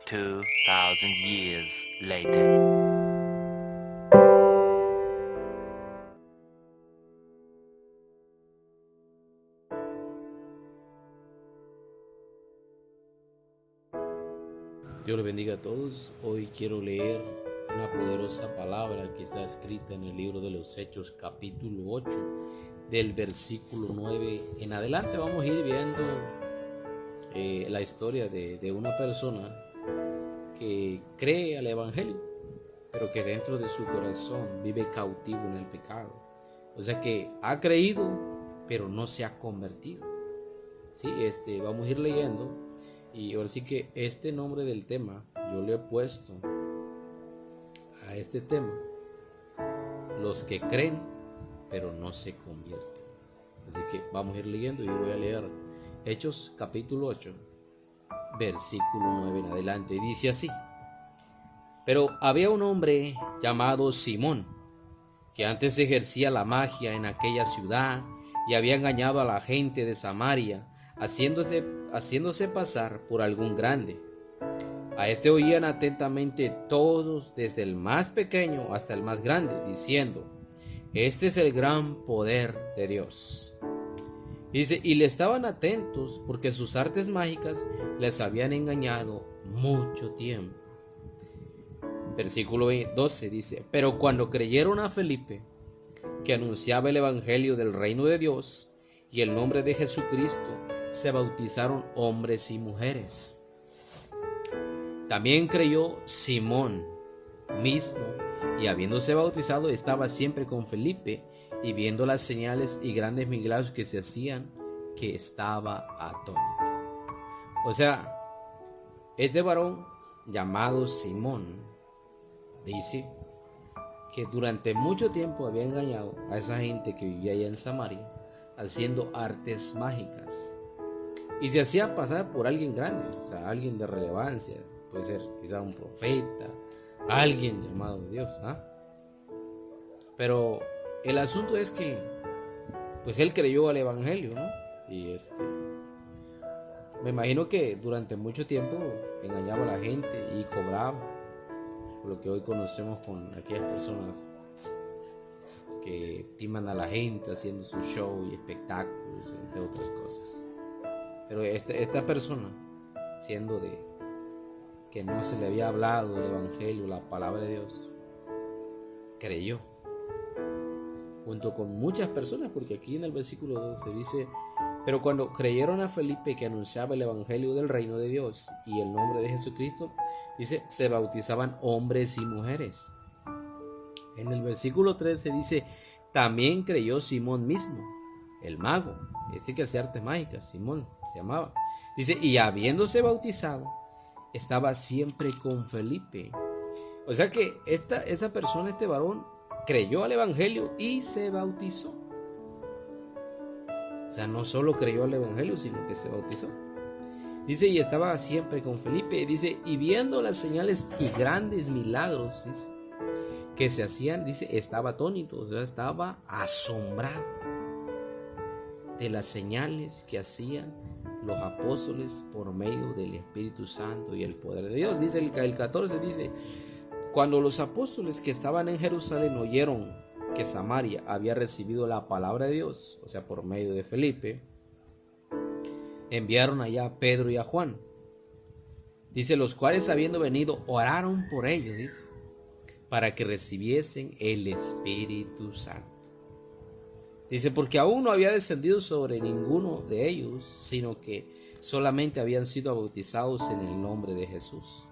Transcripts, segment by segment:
2,000 years later. Dios les bendiga a todos. Hoy quiero leer una poderosa palabra que está escrita en el libro de los Hechos, capítulo 8, del versículo 9 en adelante. Vamos a ir viendo la historia de una persona que cree al Evangelio, pero que dentro de su corazón vive cautivo en el pecado. O sea que ha creído, pero no se ha convertido. Sí, vamos a ir leyendo. Y ahora sí que este nombre del tema, yo le he puesto a este tema, los que creen, pero no se convierten. Así que vamos a ir leyendo y voy a leer Hechos capítulo 8, versículo 9 en adelante. Dice así: Pero había un hombre llamado Simón, que antes ejercía la magia en aquella ciudad y había engañado a la gente de Samaria, haciéndose pasar por algún grande. A este oían atentamente todos, desde el más pequeño hasta el más grande, diciendo: Este es el gran poder de Dios. Dice, y le estaban atentos porque sus artes mágicas les habían engañado mucho tiempo. Versículo 12 dice: Pero cuando creyeron a Felipe, que anunciaba el evangelio del reino de Dios y el nombre de Jesucristo, se bautizaron hombres y mujeres. También creyó Simón mismo, y habiéndose bautizado estaba siempre con Felipe, y viendo las señales y grandes milagros que se hacían, que estaba atónito. O sea, este varón llamado Simón dice que durante mucho tiempo había engañado a esa gente que vivía allá en Samaria, haciendo artes mágicas, y se hacía pasar por alguien grande, o sea, alguien de relevancia. Puede ser quizá un profeta, alguien llamado Dios, Pero el asunto es que pues él creyó al evangelio, ¿no? Y me imagino que durante mucho tiempo engañaba a la gente y cobraba, por lo que hoy conocemos con aquellas personas que timan a la gente haciendo su show y espectáculos, entre otras cosas. Pero esta persona, siendo de que no se le había hablado el evangelio, la palabra de Dios, creyó, junto con muchas personas, porque aquí en el versículo 12 dice: Pero cuando creyeron a Felipe, que anunciaba el evangelio del reino de Dios y el nombre de Jesucristo, dice, se bautizaban hombres y mujeres. En el versículo 13 dice: También creyó Simón mismo, el mago, que hacía artes mágicas, Simón se llamaba. Dice, y habiéndose bautizado, estaba siempre con Felipe. O sea que esa persona, este varón, creyó al evangelio y se bautizó. O sea, no solo creyó al evangelio, sino que se bautizó. Dice, y estaba siempre con Felipe. Dice, y viendo las señales y grandes milagros, dice, que se hacían, dice, estaba atónito, o sea, estaba asombrado de las señales que hacían los apóstoles por medio del Espíritu Santo y el poder de Dios. Dice el 14, dice, cuando los apóstoles que estaban en Jerusalén oyeron que Samaria había recibido la palabra de Dios, o sea, por medio de Felipe, enviaron allá a Pedro y a Juan. Dice, los cuales habiendo venido oraron por ellos, dice, para que recibiesen el Espíritu Santo. Dice, porque aún no había descendido sobre ninguno de ellos, sino que solamente habían sido bautizados en el nombre de Jesús.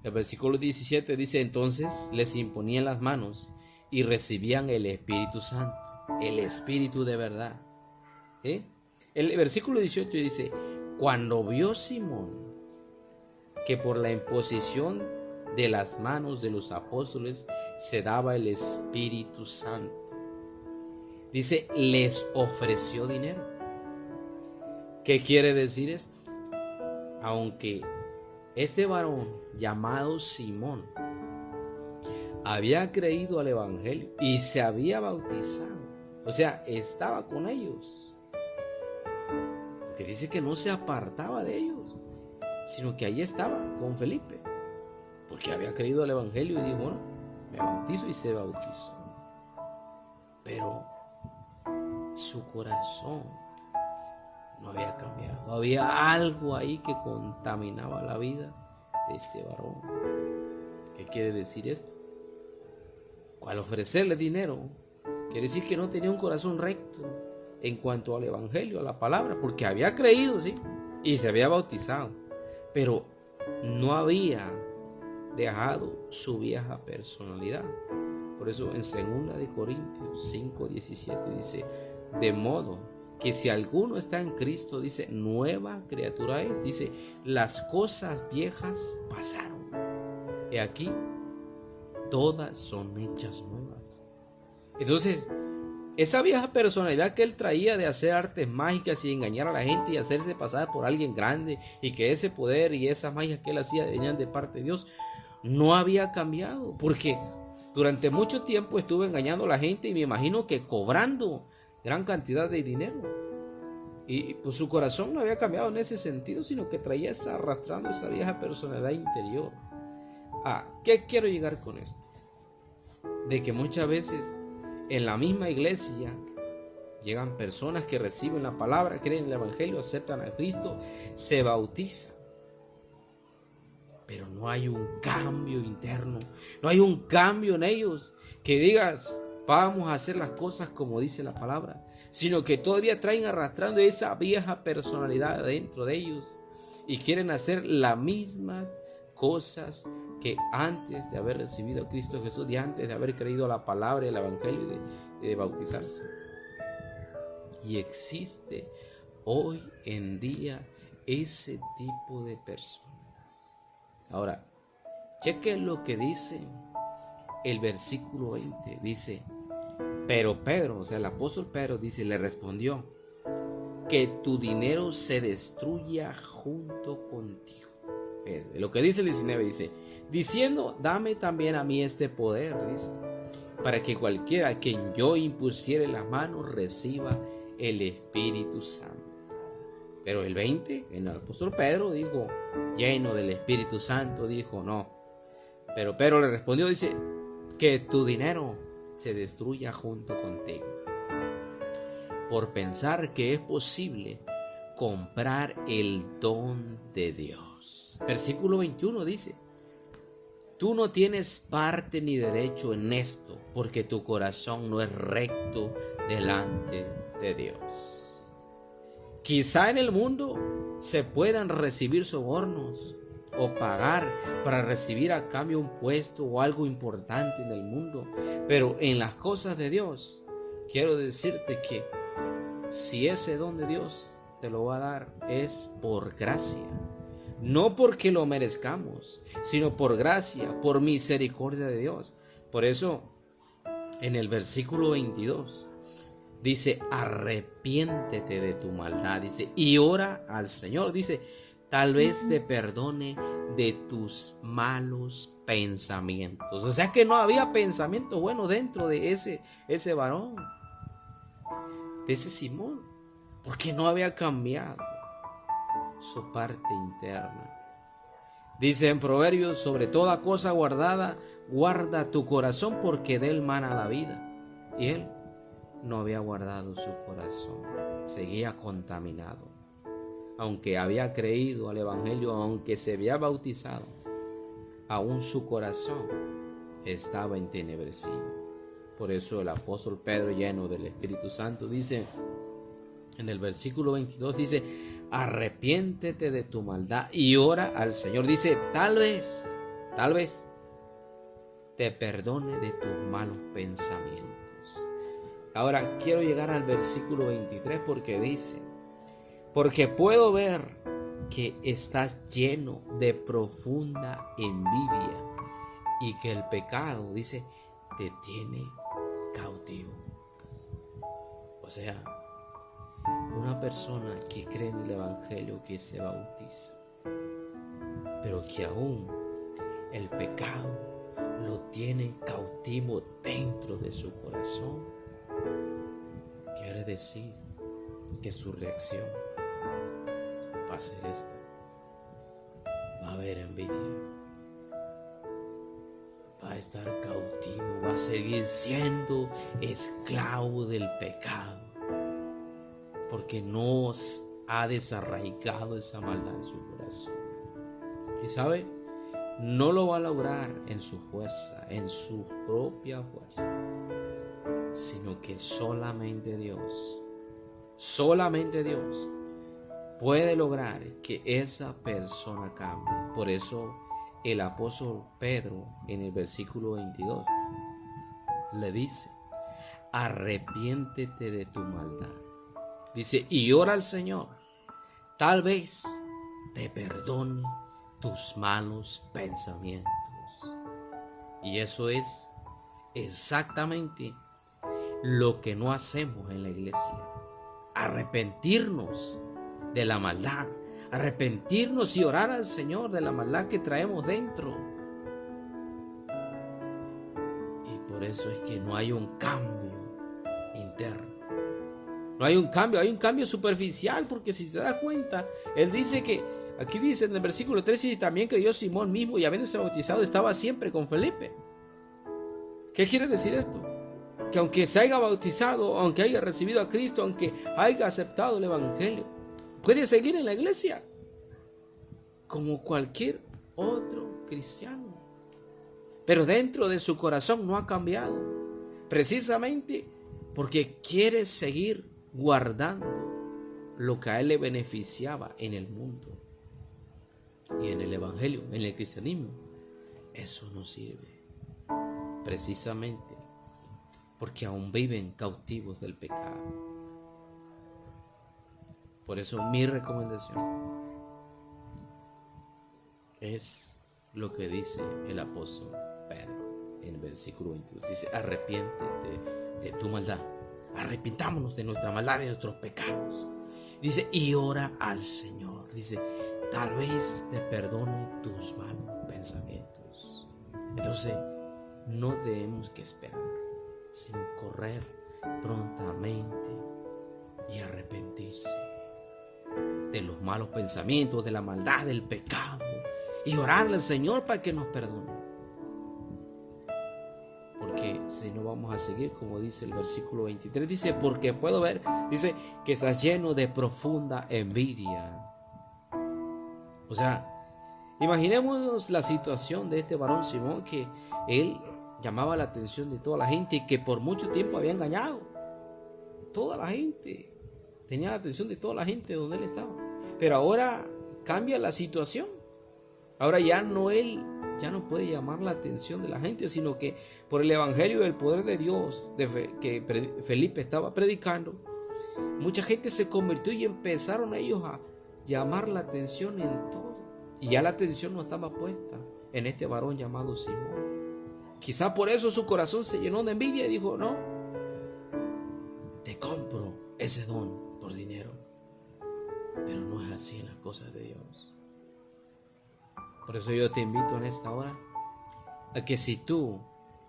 El versículo 17 dice, entonces les imponían las manos y recibían el Espíritu Santo, el Espíritu de verdad. El versículo 18 dice, cuando vio Simón que por la imposición de las manos de los apóstoles se daba el Espíritu Santo, dice, les ofreció dinero. ¿Qué quiere decir esto? Aunque este varón llamado Simón había creído al evangelio y se había bautizado, o sea, estaba con ellos, porque dice que no se apartaba de ellos, sino que ahí estaba con Felipe, porque había creído al Evangelio y dijo, bueno, me bautizo, y se bautizó. Pero su corazón no había cambiado. Había algo ahí que contaminaba la vida de este varón. ¿Qué quiere decir esto? Al ofrecerle dinero, quiere decir que no tenía un corazón recto en cuanto al Evangelio, a la palabra, porque había creído, sí, y se había bautizado, pero no había dejado su vieja personalidad. Por eso en 2 de Corintios 5:17 dice, de modo que si alguno está en Cristo, dice, nueva criatura es, dice, las cosas viejas pasaron, y aquí todas son hechas nuevas. Entonces, esa vieja personalidad que él traía de hacer artes mágicas y engañar a la gente y hacerse pasar por alguien grande, y que ese poder y esas magias que él hacía venían de parte de Dios, no había cambiado, porque durante mucho tiempo estuvo engañando a la gente, y me imagino que cobrando gran cantidad de dinero, y pues su corazón no había cambiado en ese sentido, sino que traía arrastrando esa vieja personalidad interior. ¿Qué quiero llegar con esto? De que muchas veces en la misma iglesia llegan personas que reciben la palabra, creen en el Evangelio, aceptan a Cristo, se bautizan, pero no hay un cambio interno, no hay un cambio en ellos que digas, vamos a hacer las cosas como dice la palabra, sino que todavía traen arrastrando esa vieja personalidad dentro de ellos y quieren hacer las mismas cosas que antes de haber recibido a Cristo Jesús, y antes de haber creído a la palabra y el Evangelio de bautizarse. Y existe hoy en día ese tipo de personas. Ahora, cheque lo que dice el versículo 20. Dice, pero Pedro, o sea, el apóstol Pedro dice, le respondió, que tu dinero se destruya junto contigo. Lo que dice el 19 dice, diciendo, dame también a mí este poder, dice, para que cualquiera a quien yo impusiere las manos reciba el Espíritu Santo. Pero el 20, el apóstol Pedro dijo, lleno del Espíritu Santo, dijo, no. Pero Pedro le respondió, dice, que tu dinero se destruya junto contigo, por pensar que es posible comprar el don de Dios. Versículo 21 dice, tú no tienes parte ni derecho en esto, porque tu corazón no es recto delante de Dios. Quizá en el mundo se puedan recibir sobornos o pagar para recibir a cambio un puesto o algo importante en el mundo, pero en las cosas de Dios, quiero decirte que si ese don de Dios te lo va a dar es por gracia, no porque lo merezcamos, sino por gracia, por misericordia de Dios. Por eso en el versículo 22 dice, arrepiéntete de tu maldad, dice, y ora al Señor, dice, tal vez te perdone de tus malos pensamientos. O sea que no había pensamiento bueno dentro de ese varón, de ese Simón, porque no había cambiado su parte interna. Dice en Proverbios, sobre toda cosa guardada, guarda tu corazón, porque de él mana la vida. Y él no había guardado su corazón, seguía contaminado. Aunque había creído al Evangelio, aunque se había bautizado, aún su corazón estaba entenebrecido. Por eso el apóstol Pedro, lleno del Espíritu Santo, dice en el versículo 22, dice, arrepiéntete de tu maldad y ora al Señor. Dice, tal vez te perdone de tus malos pensamientos. Ahora quiero llegar al versículo 23 porque dice, porque puedo ver que estás lleno de profunda envidia y que el pecado, dice, te tiene cautivo. O sea, una persona que cree en el Evangelio, que se bautiza, pero que aún el pecado lo tiene cautivo dentro de su corazón, quiere decir que su reacción va a ser esta: va a haber envidia, va a estar cautivo, va a seguir siendo esclavo del pecado, porque no ha desarraigado esa maldad en su corazón. Y sabe, no lo va a lograr en su fuerza, en su propia fuerza, sino que solamente Dios puede lograr que esa persona cambie. Por eso el apóstol Pedro en el versículo 22 le dice: arrepiéntete de tu maldad. Dice, y ora al Señor, tal vez te perdone tus malos pensamientos. Y eso es exactamente lo que no hacemos en la iglesia. Arrepentirnos de la maldad, arrepentirnos y orar al Señor de la maldad que traemos dentro. Y por eso es que no hay un cambio interno. No hay un cambio superficial, porque si se da cuenta, él dice que, aquí dice en el versículo 13, y también creyó Simón mismo, y habiéndose bautizado estaba siempre con Felipe. ¿Qué quiere decir esto? Que aunque se haya bautizado, aunque haya recibido a Cristo, aunque haya aceptado el evangelio, puede seguir en la iglesia como cualquier otro cristiano, pero dentro de su corazón no ha cambiado, precisamente porque quiere seguir guardando lo que a él le beneficiaba en el mundo. Y en el evangelio, en el cristianismo, eso no sirve, precisamente porque aún viven cautivos del pecado. Por eso mi recomendación es lo que dice el apóstol Pedro en el versículo 22. Dice, arrepiéntete de tu maldad. Arrepintámonos de nuestra maldad, de nuestros pecados. Dice, y ora al Señor. Dice, tal vez te perdone tus malos pensamientos. Entonces, no tenemos que esperar, sino correr prontamente y arrepentirse de los malos pensamientos, de la maldad, del pecado, y orarle al Señor para que nos perdone. Porque si no, vamos a seguir como dice el versículo 23, dice, porque puedo ver, dice, que estás lleno de profunda envidia. O sea, imaginémonos la situación de este varón Simón, que él llamaba la atención de toda la gente y que por mucho tiempo había engañado. Toda la gente tenía la atención de toda la gente donde él estaba. Pero ahora cambia la situación. Ahora ya no puede llamar la atención de la gente, sino que por el evangelio del poder de Dios que Felipe estaba predicando, mucha gente se convirtió y empezaron ellos a llamar la atención en todo. Y ya la atención no estaba puesta en este varón llamado Simón. Quizá por eso su corazón se llenó de envidia y dijo, no, te compro ese don por dinero. Pero no es así en las cosas de Dios. Por eso yo te invito en esta hora a que si tú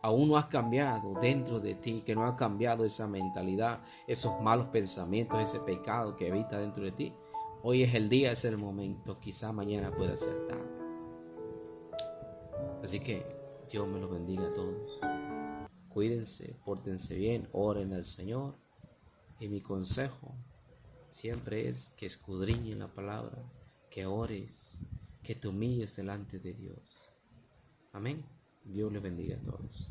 aún no has cambiado dentro de ti, que no has cambiado esa mentalidad, esos malos pensamientos, ese pecado que habita dentro de ti, hoy es el día, es el momento. Quizá mañana pueda ser tarde. Así que Dios me los bendiga a todos. Cuídense, pórtense bien, oren al Señor. Y mi consejo siempre es que escudriñen la palabra, que ores, que te humilles delante de Dios. Amén. Dios les bendiga a todos.